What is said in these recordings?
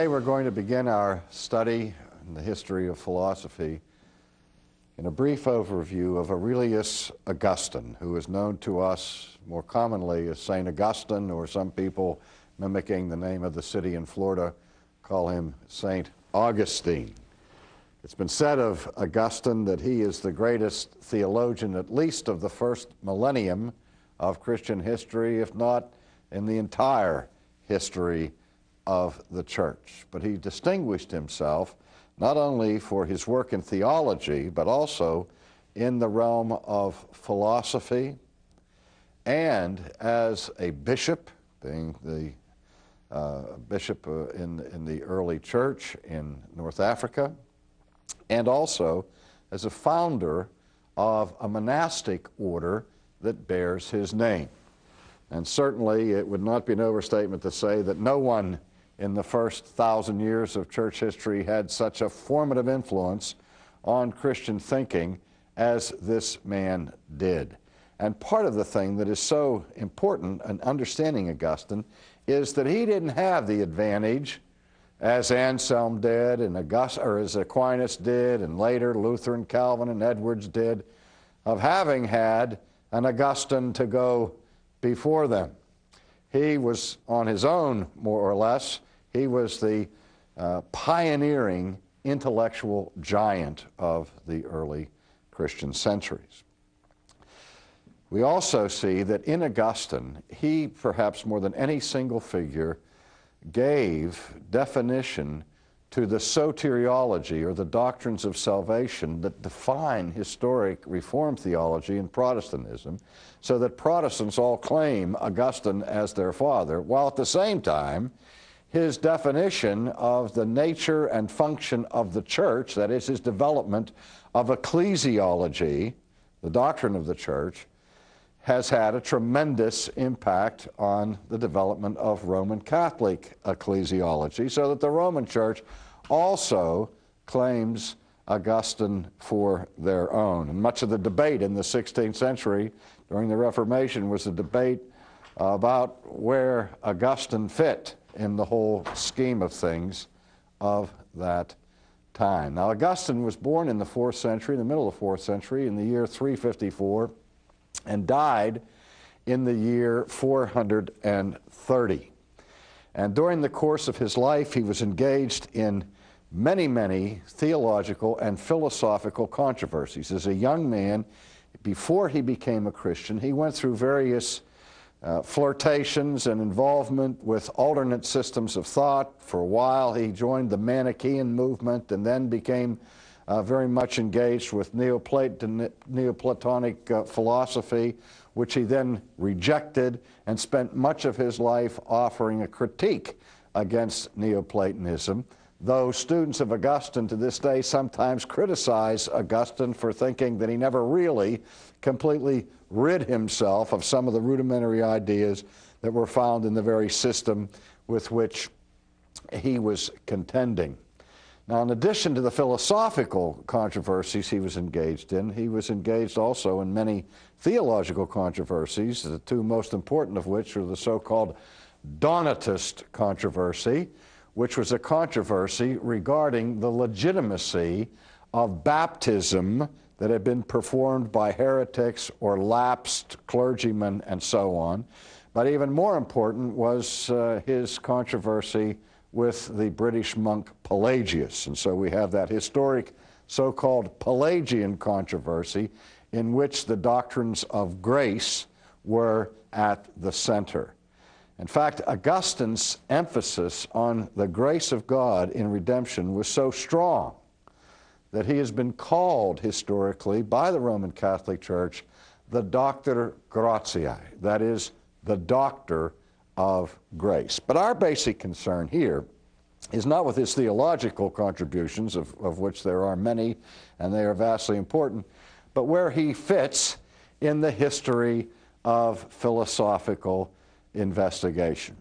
Today we're going to begin our study in the history of philosophy in a brief overview of Aurelius Augustine, who is known to us more commonly as St. Augustine, or some people, mimicking the name of the city in Florida, call him St. Augustine. It's been said of Augustine that he is the greatest theologian, at least of the first millennium of Christian history, if not in the entire history of the church. But he distinguished himself not only for his work in theology, but also in the realm of philosophy, and as a bishop, being the bishop in the early church in North Africa, and also as a founder of a monastic order that bears his name. And certainly it would not be an overstatement to say that no one in the first 1,000 years of church history had such a formative influence on Christian thinking as this man did. And part of the thing that is so important in understanding Augustine is that he didn't have the advantage, as Anselm did, and as Aquinas did, and later Luther and Calvin and Edwards did, of having had an Augustine to go before them. He was on his own, more or less. He was the pioneering intellectual giant of the early Christian centuries. We also see that in Augustine, he, perhaps more than any single figure, gave definition to the soteriology, or the doctrines of salvation, that define historic Reformed theology and Protestantism, so that Protestants all claim Augustine as their father, while at the same time his definition of the nature and function of the church, that is, his development of ecclesiology, the doctrine of the church, has had a tremendous impact on the development of Roman Catholic ecclesiology, so that the Roman Church also claims Augustine for their own. And much of the debate in the 16th century during the Reformation was a debate about where Augustine fit in the whole scheme of things of that time. Now, Augustine was born in the 4th century, in the middle of the 4th century, in the year 354, and died in the year 430. And during the course of his life, he was engaged in many theological and philosophical controversies. As a young man, before he became a Christian, he went through various flirtations and involvement with alternate systems of thought. For a while, he joined the Manichaean movement and then became very much engaged with Neoplatonic philosophy, which he then rejected and spent much of his life offering a critique against Neoplatonism, though students of Augustine to this day sometimes criticize Augustine for thinking that he never really completely rid himself of some of the rudimentary ideas that were found in the very system with which he was contending. Now, in addition to the philosophical controversies he was engaged in, he was engaged also in many theological controversies, the two most important of which are the so-called Donatist controversy, which was a controversy regarding the legitimacy of baptism that had been performed by heretics or lapsed clergymen and so on. But even more important was his controversy with the British monk Pelagius. And so we have that historic so-called Pelagian controversy in which the doctrines of grace were at the center. In fact, Augustine's emphasis on the grace of God in redemption was so strong that he has been called historically by the Roman Catholic Church the Doctor Gratiae, that is, the doctor of grace. But our basic concern here is not with his theological contributions, of which there are many, and they are vastly important, but where he fits in the history of philosophical investigation.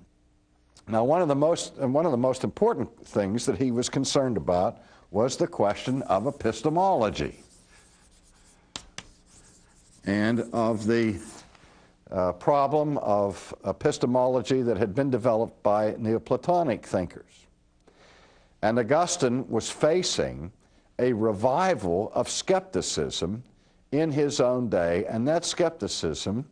Now, one of the most important things that he was concerned about was the question of epistemology and of the problem of epistemology that had been developed by Neoplatonic thinkers. And Augustine was facing a revival of skepticism in his own day, and that skepticism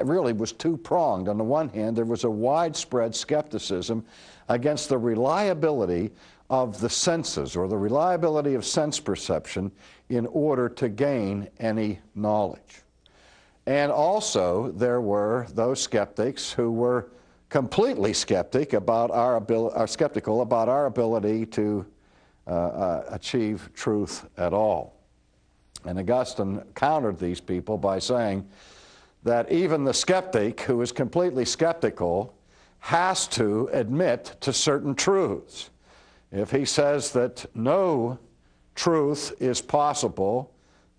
really was two-pronged. On the one hand, there was a widespread skepticism against the reliability of the senses, or the reliability of sense perception, in order to gain any knowledge. And also, there were those skeptics who were completely skeptical about our ability to achieve truth at all. And Augustine countered these people by saying that even the skeptic who is completely skeptical has to admit to certain truths. If he says that no truth is possible,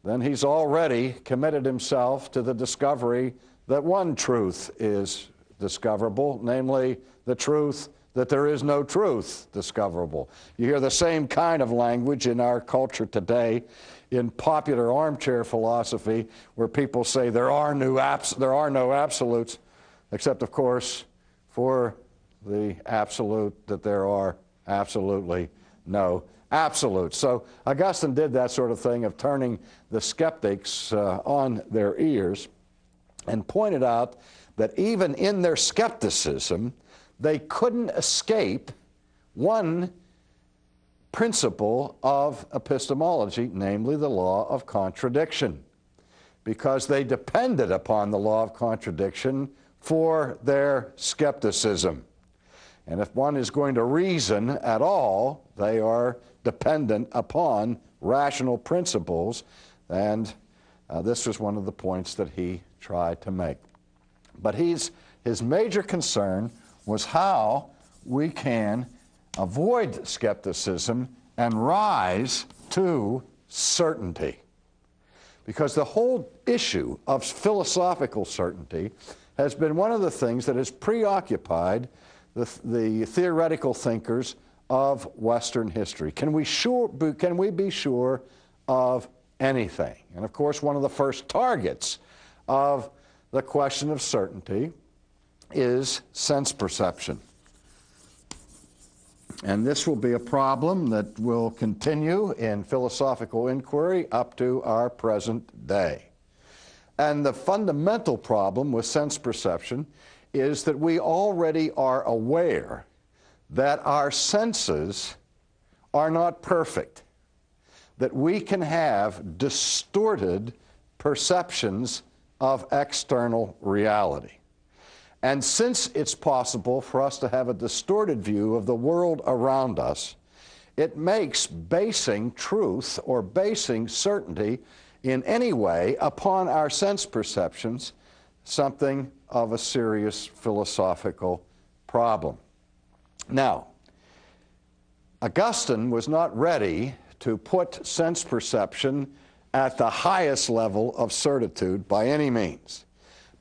then he's already committed himself to the discovery that one truth is discoverable, namely the truth that there is no truth discoverable. You hear the same kind of language in our culture today in popular armchair philosophy, where people say there are no absolutes, except, of course, for the absolute that there are absolutely no absolutes. So Augustine did that sort of thing of turning the skeptics on their ears, and pointed out that even in their skepticism, they couldn't escape one principle of epistemology, namely the law of contradiction, because they depended upon the law of contradiction for their skepticism. And if one is going to reason at all, they are dependent upon rational principles, and this was one of the points that he tried to make. But his major concern was how we can avoid skepticism and rise to certainty. Because the whole issue of philosophical certainty has been one of the things that has preoccupied the theoretical thinkers of Western history. Can we be sure of anything? And of course, one of the first targets of the question of certainty is sense perception. And this will be a problem that will continue in philosophical inquiry up to our present day. And the fundamental problem with sense perception is that we already are aware that our senses are not perfect, that we can have distorted perceptions of external reality. And since it's possible for us to have a distorted view of the world around us, it makes basing truth or basing certainty in any way upon our sense perceptions something of a serious philosophical problem. Now, Augustine was not ready to put sense perception at the highest level of certitude by any means,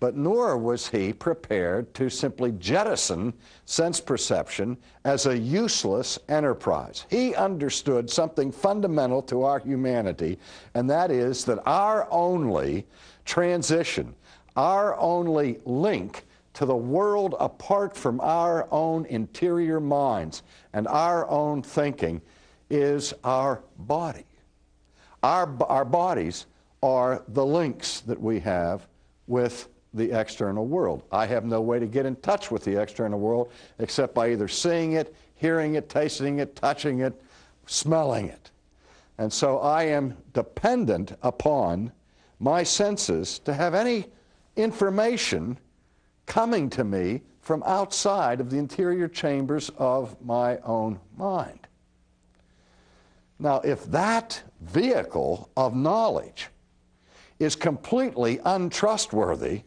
but nor was he prepared to simply jettison sense perception as a useless enterprise. He understood something fundamental to our humanity, and that is that our only transition, our only link to the world apart from our own interior minds and our own thinking is our body. Our bodies are the links that we have with the external world. I have no way to get in touch with the external world except by either seeing it, hearing it, tasting it, touching it, smelling it. And so I am dependent upon my senses to have any information coming to me from outside of the interior chambers of my own mind. Now, if that vehicle of knowledge is completely untrustworthy,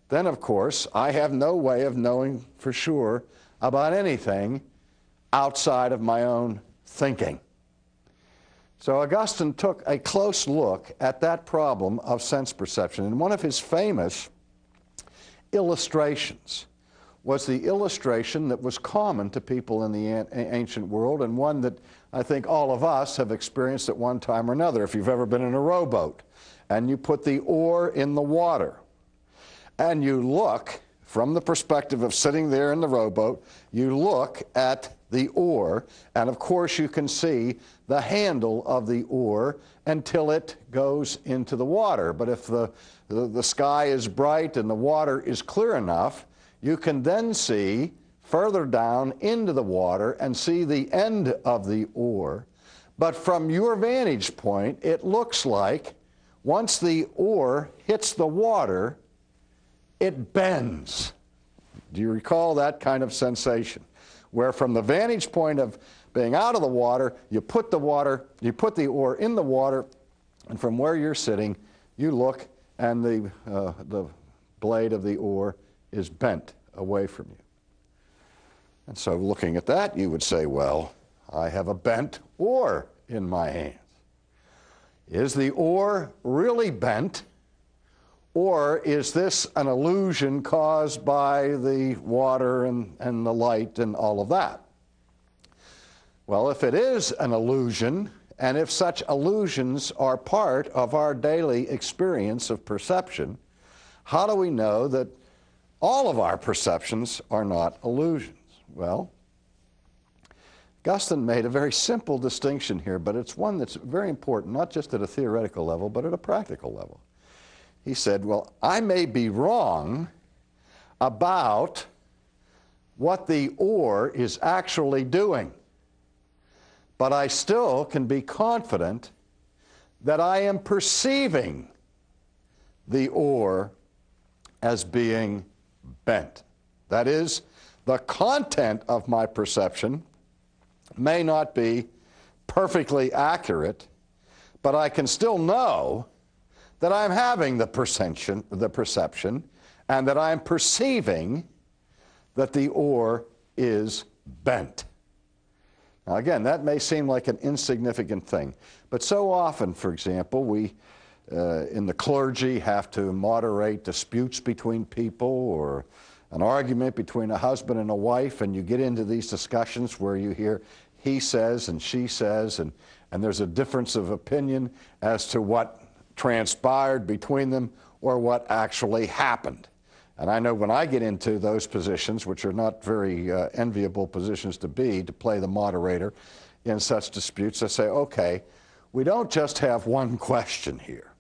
then of course I have no way of knowing for sure about anything outside of my own thinking. So Augustine took a close look at that problem of sense perception, and one of his famous illustrations was the illustration that was common to people in the ancient world, and one that I think all of us have experienced at one time or another. If you've ever been in a rowboat and you put the oar in the water and you look from the perspective of sitting there in the rowboat, you look at the oar, and of course you can see the handle of the oar until it goes into the water. But if the sky is bright and the water is clear enough, you can then see further down into the water and see the end of the oar. But from your vantage point, it looks like once the oar hits the water, it bends. Do you recall that kind of sensation? Where from the vantage point of being out of the water, you put the oar in the water, and from where you're sitting, you look and the blade of the oar is bent away from you. And so looking at that, you would say, well, I have a bent oar in my hands. Is the oar really bent, or is this an illusion caused by the water and the light and all of that? Well, if it is an illusion, and if such illusions are part of our daily experience of perception, how do we know that all of our perceptions are not illusions? Well, Augustine made a very simple distinction here, but it's one that's very important, not just at a theoretical level, but at a practical level. He said, well, I may be wrong about what the oar is actually doing, but I still can be confident that I am perceiving the oar as being bent. That is, the content of my perception may not be perfectly accurate, but I can still know that I'm having the perception, and that I'm perceiving that the oar is bent. Now again, that may seem like an insignificant thing, but so often, for example, we in the clergy have to moderate disputes between people, or an argument between a husband and a wife, and you get into these discussions where you hear he says and she says, and there's a difference of opinion as to what transpired between them or what actually happened. And I know when I get into those positions, which are not very enviable positions to play the moderator in such disputes, I say, okay, we don't just have one question here.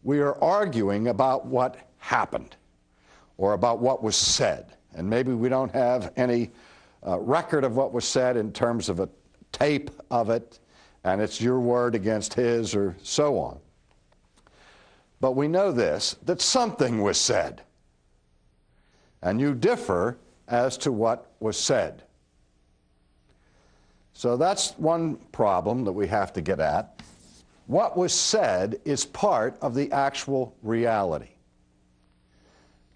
We are arguing about what happened, or about what was said. And maybe we don't have any record of what was said in terms of a tape of it, and it's your word against his, or so on. But we know this, that something was said, and you differ as to what was said. So that's one problem that we have to get at. What was said is part of the actual reality.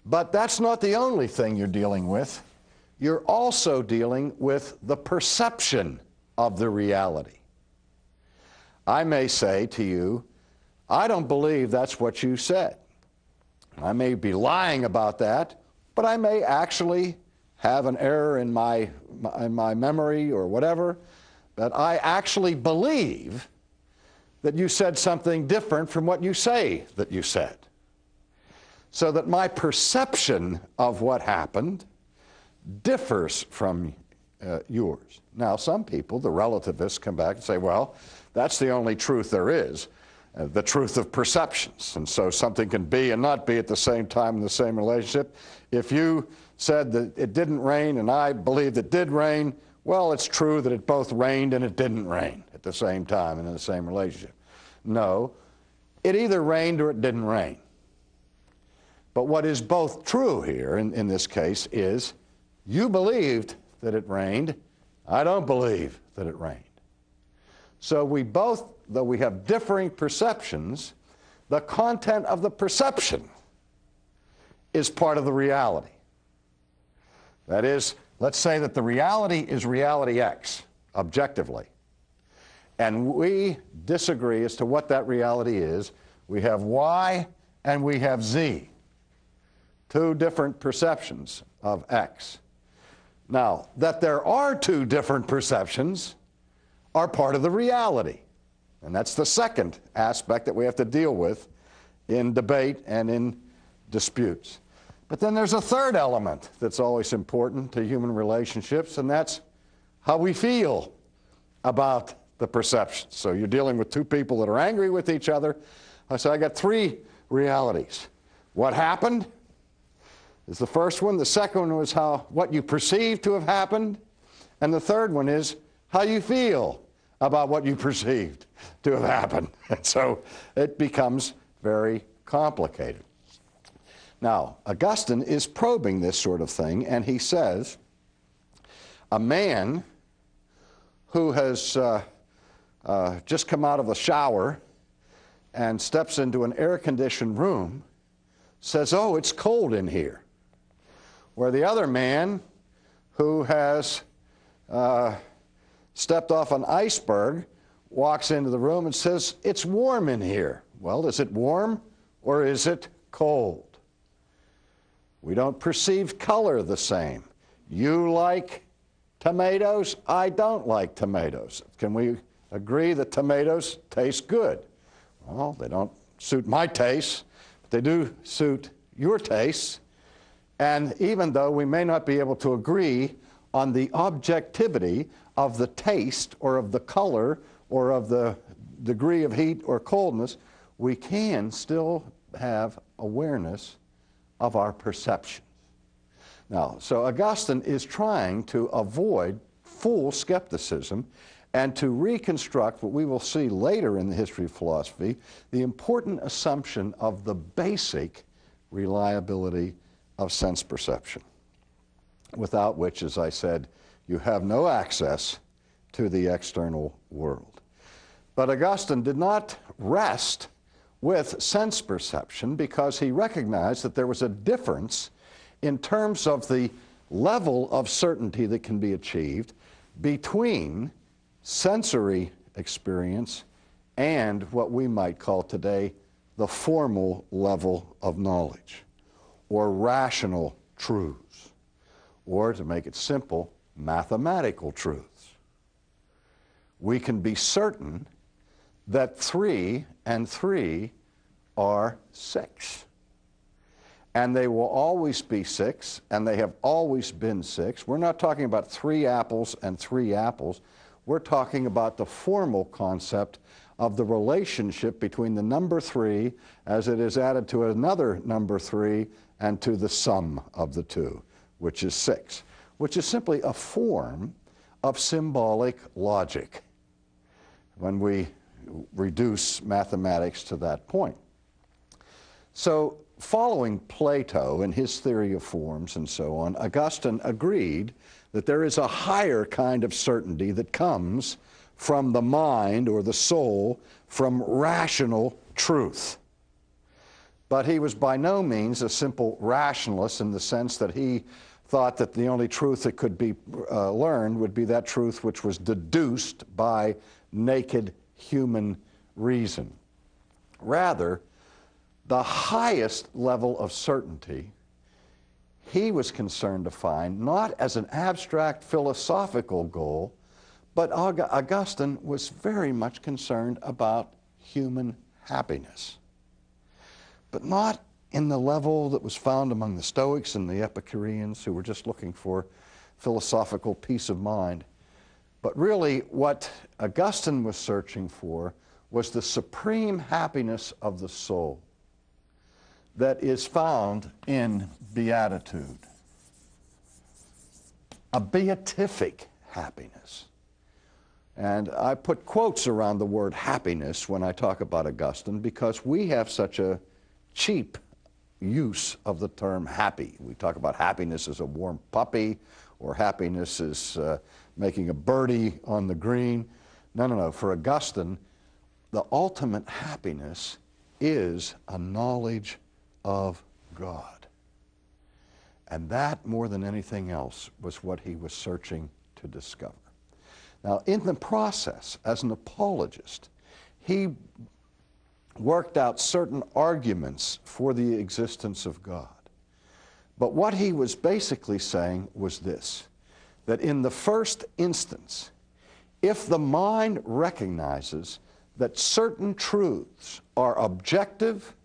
But that's not the only thing you're dealing with. You're also dealing with the perception of the reality. I may say to you, I don't believe that's what you said. I may be lying about that, but I may actually have an error in my memory or whatever, but I actually believe that you said something different from what you say that you said. So that my perception of what happened differs from yours. Now, some people, the relativists, come back and say, well, that's the only truth there is, the truth of perceptions. And so something can be and not be at the same time in the same relationship. If you said that it didn't rain and I believed it did rain, well, it's true that it both rained and it didn't rain at the same time and in the same relationship. No, it either rained or it didn't rain. But what is both true here in this case is you believed that it rained. I don't believe that it rained. So we both, though we have differing perceptions, the content of the perception is part of the reality. That is, let's say that the reality is reality X, objectively. And we disagree as to what that reality is. We have Y and we have Z. Two different perceptions of X. Now, that there are two different perceptions are part of the reality. And that's the second aspect that we have to deal with in debate and in disputes. But then there's a third element that's always important to human relationships, and that's how we feel about the perceptions. So you're dealing with two people that are angry with each other. So I got three realities. What happened is the first one. The second one was what you perceive to have happened. And the third one is how you feel about what you perceived to have happened. And so it becomes very complicated. Now, Augustine is probing this sort of thing, and he says, a man who has just come out of a shower and steps into an air-conditioned room says, oh, it's cold in here. Where the other man who has stepped off an iceberg walks into the room and says, it's warm in here. Well, is it warm or is it cold? We don't perceive color the same. You like tomatoes, I don't like tomatoes. Can we agree that tomatoes taste good? Well, they don't suit my taste, but they do suit your tastes. And even though we may not be able to agree on the objectivity of the taste or of the color or of the degree of heat or coldness, we can still have awareness of our perceptions. Now, so Augustine is trying to avoid full skepticism and to reconstruct what we will see later in the history of philosophy, the important assumption of the basic reliability of sense perception, without which, as I said, you have no access to the external world. But Augustine did not rest with sense perception because he recognized that there was a difference in terms of the level of certainty that can be achieved between sensory experience and what we might call today the formal level of knowledge, or rational truths, or to make it simple, mathematical truths. We can be certain that 3 and 3 are 6. And they will always be 6, and they have always been 6. We're not talking about 3 apples and 3 apples. We're talking about the formal concept of the relationship between the number 3 as it is added to another number 3 and to the sum of the two, which is 6, which is simply a form of symbolic logic when we reduce mathematics to that point. So, following Plato and his theory of forms and so on, Augustine agreed that there is a higher kind of certainty that comes from the mind or the soul, from rational truth. But he was by no means a simple rationalist in the sense that he thought that the only truth that could be learned would be that truth which was deduced by naked human reason. Rather, the highest level of certainty he was concerned to find not as an abstract philosophical goal, but Augustine was very much concerned about human happiness. But not in the level that was found among the Stoics and the Epicureans, who were just looking for philosophical peace of mind. But really what Augustine was searching for was the supreme happiness of the soul that is found in beatitude, a beatific happiness. And I put quotes around the word happiness when I talk about Augustine because we have such a cheap use of the term happy. We talk about happiness as a warm puppy, or happiness as making a birdie on the green. No. For Augustine, the ultimate happiness is a knowledge of God. And that, more than anything else, was what he was searching to discover. Now, in the process, as an apologist, he worked out certain arguments for the existence of God. But what he was basically saying was this, that in the first instance, if the mind recognizes that certain truths are objective,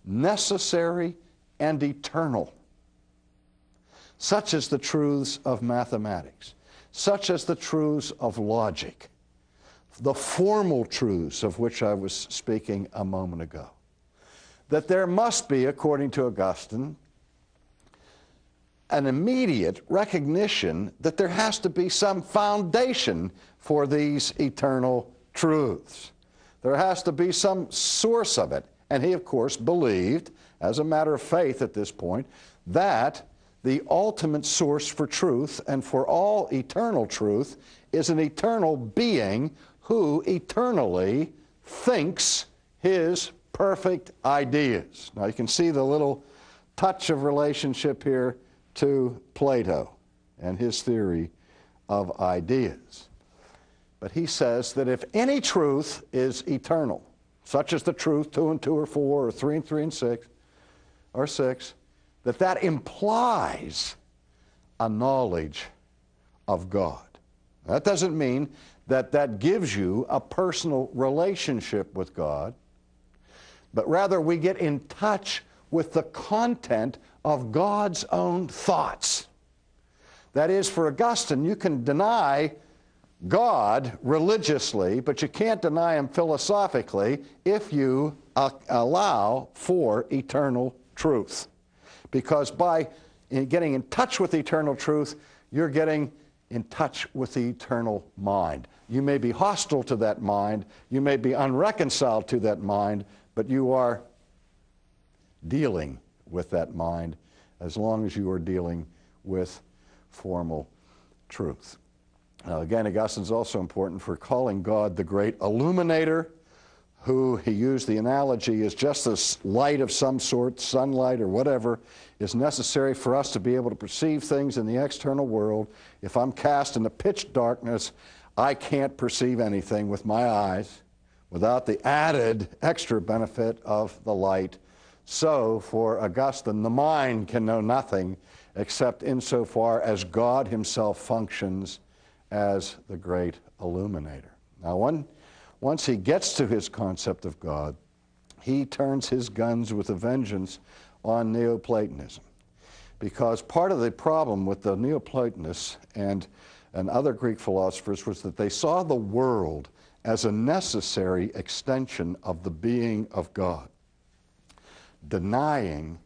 necessary, and eternal, such as the truths of mathematics, such as the truths of logic, the formal truths of which I was speaking a moment ago. That there must be, according to Augustine, an immediate recognition that there has to be some foundation for these eternal truths. There has to be some source of it. And he, of course, believed, as a matter of faith at this point, that the ultimate source for truth and for all eternal truth is an eternal being who eternally thinks his perfect ideas. Now you can see the little touch of relationship here to Plato and his theory of ideas. But he says that if any truth is eternal, such as the truth 2 and 2 are 4, or 3 and 3 and 6, or 6, that implies a knowledge of God. That doesn't mean that gives you a personal relationship with God, but rather we get in touch with the content of God's own thoughts. That is, for Augustine, you can deny God religiously, but you can't deny him philosophically if you allow for eternal truth. Because by getting in touch with eternal truth, you're getting in touch with the eternal mind. You may be hostile to that mind, you may be unreconciled to that mind, but you are dealing with that mind as long as you are dealing with formal truth. Now, again, Augustine's also important for calling God the Great Illuminator, who he used the analogy is just as light of some sort, sunlight or whatever, is necessary for us to be able to perceive things in the external world. If I'm cast into pitch darkness, I can't perceive anything with my eyes without the added extra benefit of the light. So, for Augustine, the mind can know nothing except insofar as God himself functions as the Great Illuminator. Now, once he gets to his concept of God, he turns his guns with a vengeance on Neoplatonism. Because part of the problem with the Neoplatonists and other Greek philosophers was that they saw the world as a necessary extension of the being of God, denying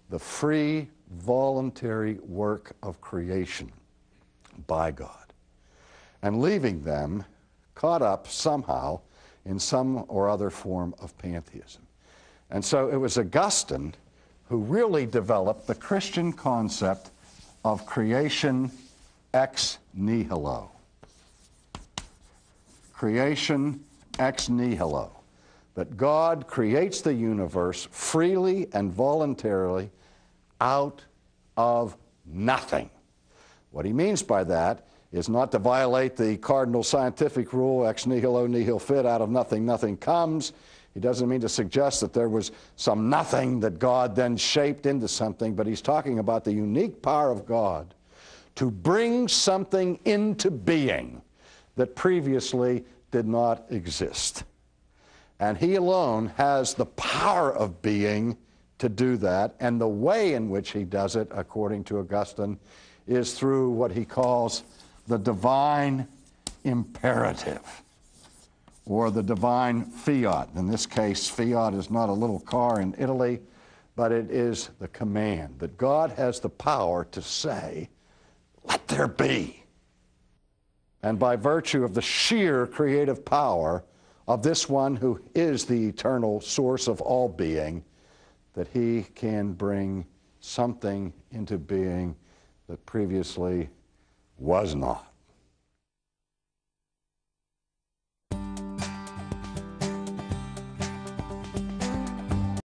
the free, voluntary work of creation by God, and leaving them caught up somehow in some or other form of pantheism. And so it was Augustine who really developed the Christian concept of creation ex nihilo. Creation ex nihilo. That God creates the universe freely and voluntarily out of nothing. What he means by that is not to violate the cardinal scientific rule, ex nihilo nihil fit, out of nothing nothing comes. He doesn't mean to suggest that there was some nothing that God then shaped into something, but he's talking about the unique power of God to bring something into being that previously did not exist. And he alone has the power of being to do that, and the way in which he does it, according to Augustine, is through what he calls the divine imperative, or the divine fiat. In this case, fiat is not a little car in Italy, but it is the command that God has the power to say, "Let there be." And by virtue of the sheer creative power of this one who is the eternal source of all being, that he can bring something into being that previously was not.